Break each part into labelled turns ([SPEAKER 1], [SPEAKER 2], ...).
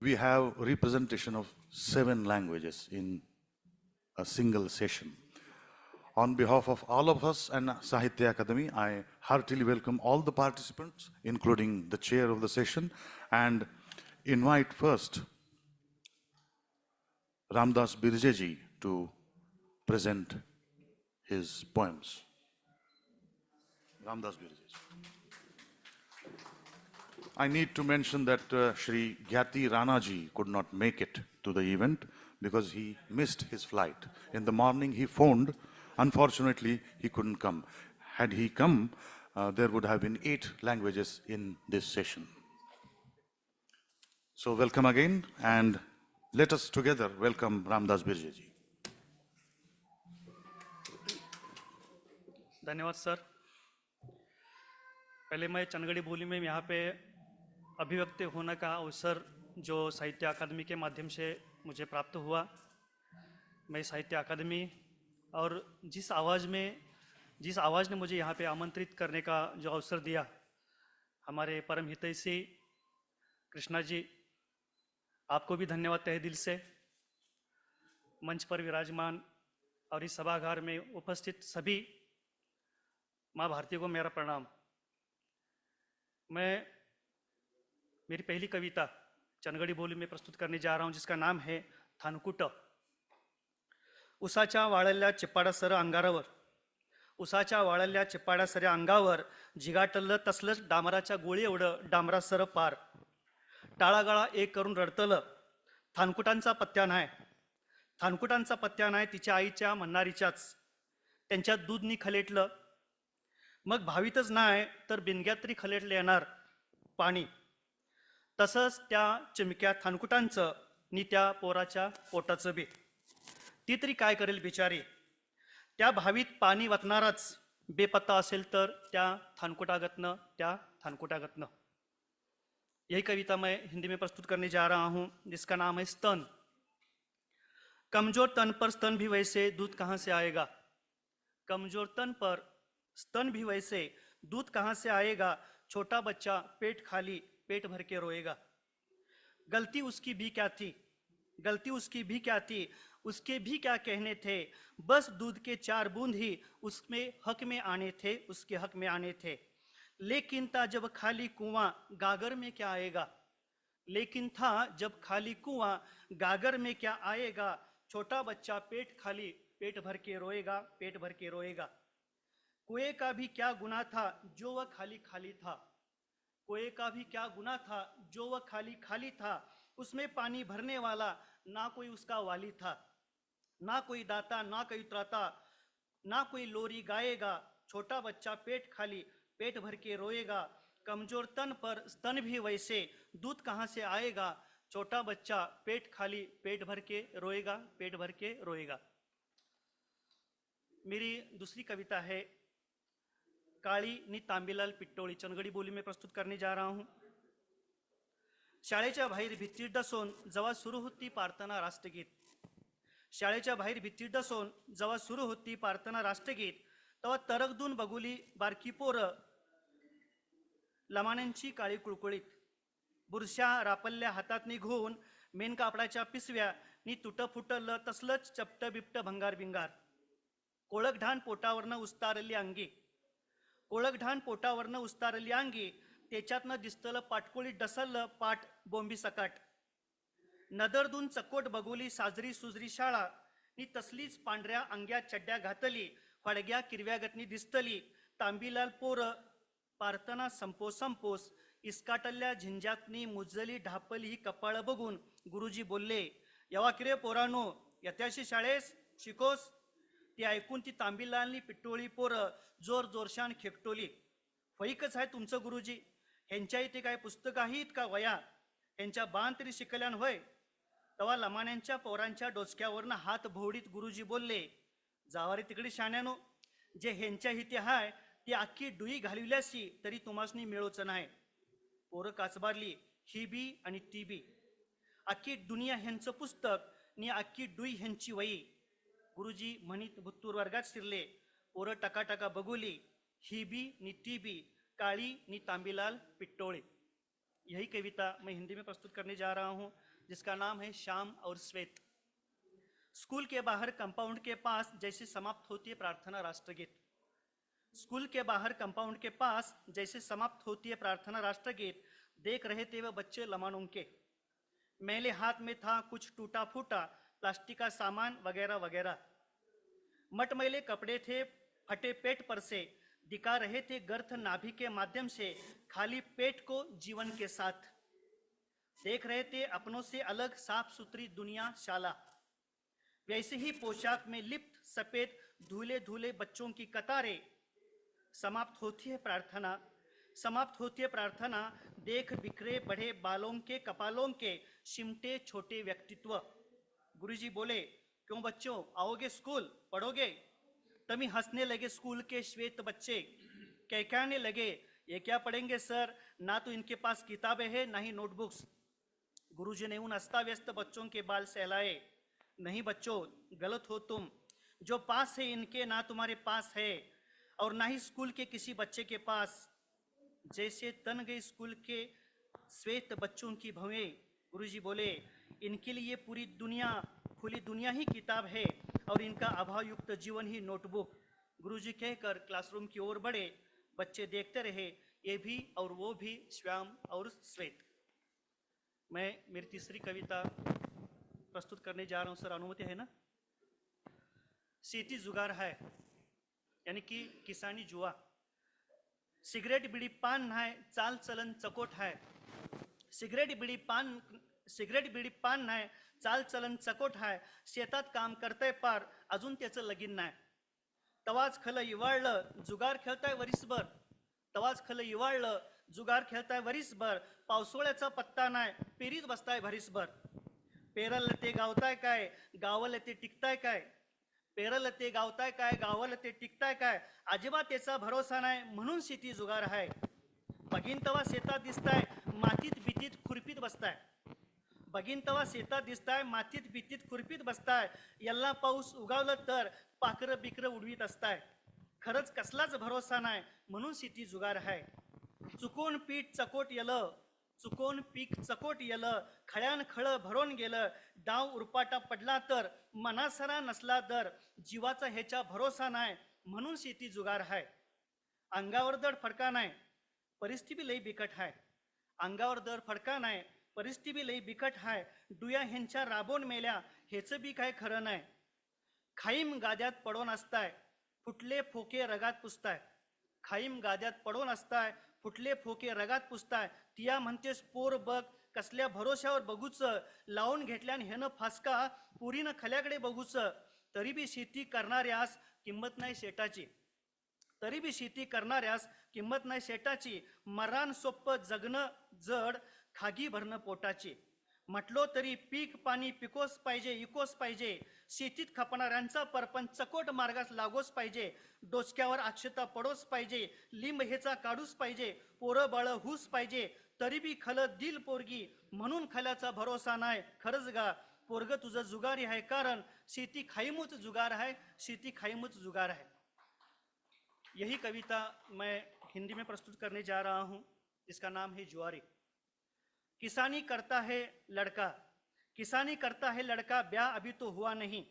[SPEAKER 1] We have representation of 7 languages in a single session. On behalf of all of us and Sahitya Akademi, I heartily welcome all the participants, including the chair of the session, and invite first Ramdas Birjeji to present his poems. Ramdas Birjeji. I need to mention that Shri Gyati Ranaji could not make it to the event because he missed his flight. In the morning he phoned. Unfortunately, he couldn't come. Had he come, there would have been 8 languages in this session. So welcome again, and let us together welcome Ramdas Birjeji.
[SPEAKER 2] धन्यवाद sir. पहले मैं चंदगढ़ी बोली में यहाँ पे अभिव्यक्त होने का अवसर जो साहित्य अकादमी के माध्यम से मुझे प्राप्त हुआ, मैं साहित्य अकादमी और जिस आवाज़ ने मुझे यहाँ पे आमंत्रित करने का जो अवसर दिया, हमारे परम हितैषी कृष्णा जी, आपको भी धन्यवाद तहे दिल से। मंच पर विराजमान और इस सभागार में उपस्थित सभी माँ भारती को मेरा प्रणाम। मैं मेरी पहली कविता चंदगढ़ी बोली में प्रस्तुत करने जा रहा हूँ, जिसका नाम है थानकुट। उसाच्या वाळल्या चिपाडासर अंगारावर, उसाच्या वाळल्या चिपाडासर अंगावर झिगाटलं तसलंच डांबराच्या गोळी एवढं डांबरासर पार, टाळागाळा एक करून रडतलं, थानकुटांचा पत्त्या नाही, थानकुटांचा पत्त्या नाही तिच्या आईच्या म्हणणारीच्याच, त्यांच्यात दूध नि खलेटलं, मग भावीतच नाही तर बिनग्यात तरी खलेटले येणार पाणी, तसंच त्या चिमक्या थानकुटांचं नि त्या पोराच्या पोटाचं बी, ती तरी काय करेल बिचारी, त्या भावीत पाणी वतणाराच बेपत्ता असेल तर त्या थानकुटागतनं। यही कविता मैं हिंदी में प्रस्तुत करने जा रहा हूँ, जिसका नाम है स्तन। कमजोर तन पर स्तन भी वैसे, दूध कहाँ से आएगा, कमजोर तन पर स्तन भी वैसे, दूध कहाँ से आएगा, छोटा बच्चा पेट खाली पेट भर के रोएगा। गलती उसकी भी क्या थी, गलती उसकी भी क्या थी, उसके भी क्या कहने थे, बस दूध के 4 बूंद ही उसमें हक में आने थे, उसके हक में आने थे। लेकिन था जब खाली कुआं गागर में क्या आएगा, लेकिन था जब खाली कुआं गागर में क्या आएगा, छोटा बच्चा पेट खाली पेट भर के रोएगा, पेट भर के रोएगा। कुएं का भी क्या गुनाह था जो वह खाली खाली था, कुएं का भी क्या गुनाह था जो वह खाली खाली था, उसमें पानी भरने वाला ना कोई उसका वाली था, ना कोई दाता ना कोई त्राता, ना कोई लोरी गाएगा, छोटा बच्चा पेट खाली पेट भर के रोएगा। कमजोर तन पर स्तन भी वैसे, दूध कहाँ से आएगा, छोटा बच्चा पेट खाली पेट भर के रोएगा, पेट भर के रोएगा। मेरी दूसरी कविता है काळी नि तांबीलाल पिट्टोळी, चंदगढ़ी बोली में प्रस्तुत करने जा रहा हूं। शाळेच्या बाहेर भित्तीत डसून जेव्हा सुरू होती प्रार्थना राष्ट्रगीत, शाळेच्या बाहेर भित्तीत डसून जेव्हा सुरू होती प्रार्थना राष्ट्रगीत, तेव्हा तरकदून बघुली बारकी पोरं, लमाण्यांची काळी कुळकुळीत, बुरश्या रापल्ल्या हातात निघून मेन कापडाच्या पिसव्या नि तुट फुटलं तसलंच चपट बिपट भंगार बिंगार, कोळकढाण पोटावरनं उस्तारली अंगी, कोळकढाण पोटावरनं उस्तारली अंगी, त्याच्यातनं दिसतलं पाटकोळी डसलं पाट बोंबी सकाट, नदरदून चकोट बघुली साजरी सुजरी शाळा नि तसलीच पांढऱ्या अंग्या चड्ड्या घातली, फडग्या किरव्यागतनी दिसतली, तांबीलाल पोर प्रार्थना संपोस इस्काटल्या झिंजातनी मुजली ढापली ही कपाळ बघून गुरुजी बोलले, यवा किरे पोरानो यत्याशी शाळेस शिकोस। ती ऐकून ती तांबीलालनी पिट्टोळी पोरं जोर जोरशान खेकटोली, फैकच आहे तुमचं गुरुजी, ह्यांच्या इथे काय पुस्तक आहेत का वया, ह्यांच्या बाण तरी शिकल्यान होय। तेव्हा लमाण्यांच्या पोरांच्या डोसक्यावरनं हात भोवडीत गुरुजी बोलले, जावारी तिकडे शाण्यानो, जे ह्यांच्या इथे हाय ती अख्खी डुई घालविल्याशी तरी तुम्हासनी मिळवच नाही। पोरं काचबारली, ही बी आणि ती बी, अख्खी दुनिया ह्यांचं पुस्तक नि अख्खी डुई ह्यांची वई। गुरुजी म्हणीत भुत्तूर वर्गात शिरले, पोरं टकाटका बघुली, ही बी नि ती बी, काली नि तांबीलाल पिट्टोळे। यही कविता मैं हिंदी में प्रस्तुत करने जा रहा हूँ, जिसका नाम है श्याम और श्वेत। स्कूल के बाहर कंपाउंड के पास जैसे समाप्त होती है प्रार्थना राष्ट्रगीत, स्कूल के बाहर कंपाउंड के पास जैसे समाप्त होती है प्रार्थना राष्ट्रगीत, देख रहे थे वह बच्चे लमानों के। मेले हाथ में था कुछ टूटा फूटा प्लास्टिक का सामान वगैरह वगैरह। मटमैले कपड़े थे, फटे पेट पर से दिखा रहे थे गर्थ नाभि के माध्यम से खाली पेट को जीवन के साथ। देख रहे थे अपनों से अलग साफ सुथरी दुनिया शाला। वैसे ही पोशाक में लिप्त सफेद धूले धूले बच्चों की कतारें। समाप्त होती है प्रार्थना, समाप्त होती है प्रार्थना, देख बिखरे बढ़े बालों के कपालों के सिमटे छोटे व्यक्तित्व। गुरुजी बोले, क्यों बच्चों आओगे स्कूल पढ़ोगे? तभी हंसने लगे स्कूल के श्वेत बच्चे, कहने लगे, ये क्या पढ़ेंगे सर, ना तो इनके पास किताबें हैं ना ही नोटबुक्स। गुरुजी ने उन अस्ता व्यस्त बच्चों के बाल सहलाए, नहीं बच्चों गलत हो तुम, जो पास है इनके ना तुम्हारे पास है और ना ही स्कूल के किसी बच्चे के पास। जैसे तन गई स्कूल के श्वेत बच्चों की भवें, गुरुजी बोले, इनके लिए पूरी दुनिया खुली दुनिया ही किताब है और इनका अभाव युक्त जीवन ही नोटबुक। गुरुजी कहकर क्लासरूम की ओर बढ़े। बच्चे देखते रहे, ये भी और वो भी, श्याम और श्वेत। मैं मेरी तीसरी कविता प्रस्तुत करने जा रहा हूं सर, अनुमति है ना? सीटी जुगार है यानी कि किसानी जुआ। सिगरेट बीड़ी पान है, चाल चलन चकोट है। सिगरेट बीड़ी पान नाही, चाल चलन चकोट आहे। शेतात काम करताय पार, अजून त्याचं लगीन नाही। तवाच खलं इवाळलं, जुगार खेळताय वरीसभर। तवाच खलं इवाळलं, जुगार खेळताय वरीसभर। पावसाळ्याचा पत्ता नाही, पेरीत बसताय भरीसभर। पेरलं ते गावताय काय, गावलं ते टिकताय काय? पेरलं ते गावताय काय, गावलं ते टिकताय काय? अजिबात त्याचा भरोसा नाही, म्हणून शेती जुगार आहे। बघीन तवा शेतात दिसताय, मातीत बितीत खुरपीत बसताय। बघीन तवा शेतात दिसताय, मातीत बितीत खुरपीत बसताय। यल्ला पाऊस उगावलं तर पाखरं बिकरं उडवीत असताय। खरंच कसलाच भरोसा नाही, म्हणून शेती जुगार आहे। चुकून पीठ चकोट येलं, चुकून पीक चकोट येलं, खळ्यान खळं भरून गेलं। डाव उरपाटा पडला तर, मनासरा नसला दर, जीवाचा ह्याच्या भरोसा नाही, म्हणून शेती जुगार आहे। अंगावर दड फडका नाही, परिस्थिती लई बिकट आहे। अंगावर दर फडका नाही, परिस्थिती लई बिकट आहे। डुया ह्यांच्या राबवून मेल्या, हेच बी काय खरं नाही। खाईम गाद्यात पडून असताय, फुटले फोके रगात पुसताय। खाईम गाद्यात पडून असताय, फुटले फोके रगात पुसताय। तिया म्हणतेस पोर बघ, कसल्या भरोश्यावर बघूच। लावून घेतल्यान ह्यानं फासका, पुरीनं खल्याकडे बघूच। तरी बी शेती करणाऱ्यास किंमत नाही शेटाची। तरी बी शेती करणाऱ्यास किंमत नाही शेटाची। मरण सोप्प जगणं जड, खागी भरणं पोटाची। म्हटलो तरी पीक पाणी पिकोस पाहिजे, इकोस पाहिजे। शेतीत खपणाऱ्यांचा परपंच चकोट मार्गास लागोस पाहिजे। डोसक्यावर अक्षता पडोस पाहिजे, लिंब हेचा काढूस पाहिजे। पोरं बाळ हुस पाहिजे, तरी बी खल दिल पोरगी, म्हणून खल्याचा भरोसा नाही। खरंच गा पोरग तुझं जुगारी आहे, कारण शेती खाईमुच जुगार है, शेती खाईमुच जुगार है। यही कविता मैं हिंदी में प्रस्तुत करने जा रहा हूं, इसका नाम है जुआरी। किसानी करता है लड़का, किसानी करता है लड़का, ब्याह अभी तो हुआ नहीं।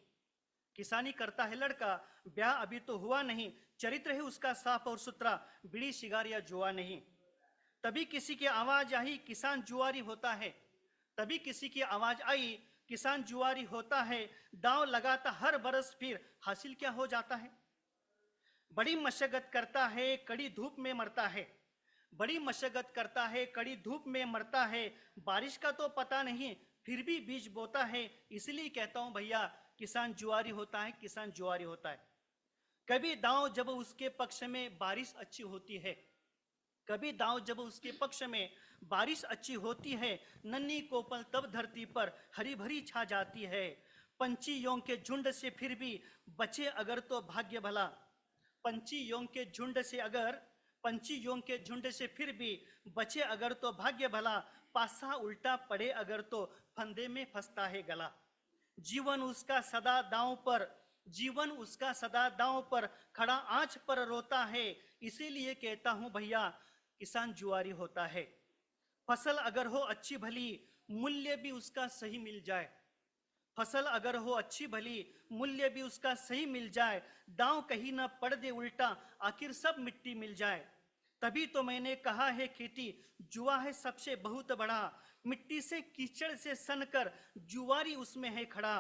[SPEAKER 2] किसानी करता है लड़का, ब्याह अभी तो हुआ नहीं। चरित्र है उसका साफ और सुथरा, बीड़ी सिगार या जुआ नहीं। तभी किसी की आवाज आई, किसान जुआरी होता है। तभी किसी की आवाज आई, किसान जुआरी होता है। दांव लगाता हर बरस, फिर हासिल क्या हो जाता है। बड़ी मशक्कत करता है, कड़ी धूप में मरता है। बड़ी मशक्कत करता है, कड़ी धूप में मरता है। बारिश का तो पता नहीं, फिर भी बीज बोता है। इसलिए कहता हूं भैया, किसान जुआरी होता है, किसान जुआरी होता है। कभी दांव जब उसके पक्ष में बारिश अच्छी होती है, कभी दांव जब उसके पक्ष में बारिश अच्छी होती है। नन्ही कोपल तब धरती पर हरी भरी छा जाती है। पंछियों के झुंड से फिर भी बचे अगर तो भाग्य भला। पंछियों के झुंड से अगर, पंछियों के झुंड से फिर भी बचे अगर तो भाग्य भला। पासा उल्टा पड़े अगर तो फंदे में फंसता है गला। जीवन उसका सदा दांव पर, जीवन उसका सदा दांव पर, खड़ा आंच पर रोता है। इसीलिए कहता हूं भैया, किसान जुआरी होता है। फसल अगर हो अच्छी भली, मूल्य भी उसका सही मिल जाए। फसल अगर हो अच्छी भली, मूल्य भी उसका सही मिल जाए, दांव कहीं ना पड़ दे उल्टा, आखिर सब मिट्टी मिल जाए। तभी तो मैंने कहा है खेती जुआ है सबसे बहुत बड़ा, मिट्टी से कीचड़ से सनकर जुआरी उसमें है खड़ा।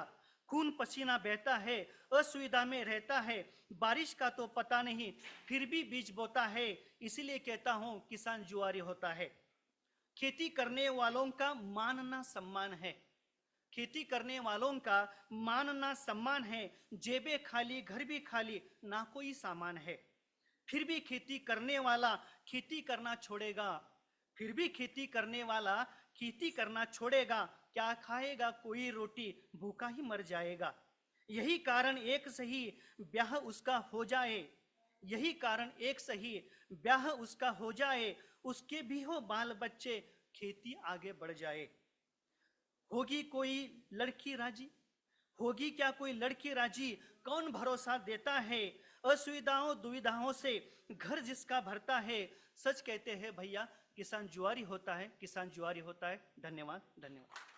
[SPEAKER 2] खून पसीना बहता है, असुविधा में रहता है, बारिश का तो पता नहीं, फिर भी बीज बोता है, इसलिए कहता हूं किसान जुआरी होता है। खेती करने वालों का मानना सम्मान है, खेती करने वालों का मानना सम्मान है, जेबें खाली घर भी खाली, ना कोई सामान है। फिर भी खेती करने वाला खेती करना छोड़ेगा, फिर भी खेती करने वाला खेती करना छोड़ेगा, क्या खाएगा कोई रोटी, भूखा ही मर जाएगा। यही कारण एक सही ब्याह उसका हो जाए, यही कारण एक सही ब्याह उसका हो जाए, उसके भी हो बाल बच्चे, खेती आगे बढ़ जाए। होगी कोई लड़की राजी, होगी क्या कोई लड़की राजी, कौन भरोसा देता है, असुविधाओं दुविधाओं से घर जिसका भरता है। सच कहते हैं भैया किसान जुआरी होता है, किसान जुआरी होता है। धन्यवाद, धन्यवाद।